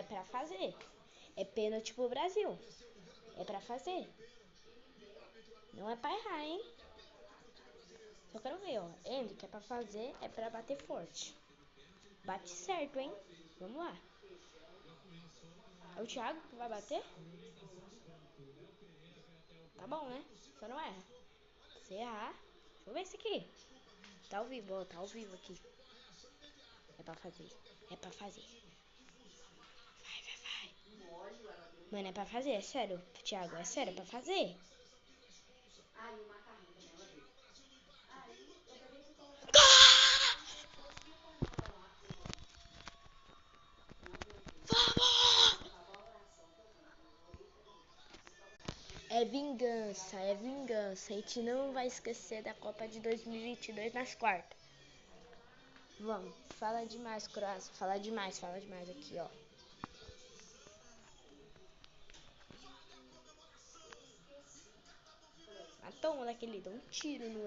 é pra fazer. É pênalti pro Brasil. É pra fazer. Não é pra errar, hein? Só quero ver, ó. Endrick é pra fazer, é pra bater forte. Bate certo, hein? Vamos lá. É o Thiago que vai bater? Tá bom, né? Só não erra. Se errar, deixa eu ver isso aqui. Tá ao vivo, ó. Tá ao vivo aqui. É pra fazer. É pra fazer. Vai. Mano, é pra fazer, é sério, Thiago. É sério, é pra fazer. É vingança, é vingança. A gente não vai esquecer da Copa de 2022 nas quartas. Vamos, fala demais, Croácia. Fala demais aqui, ó. Matou um moleque ali, deu um tiro no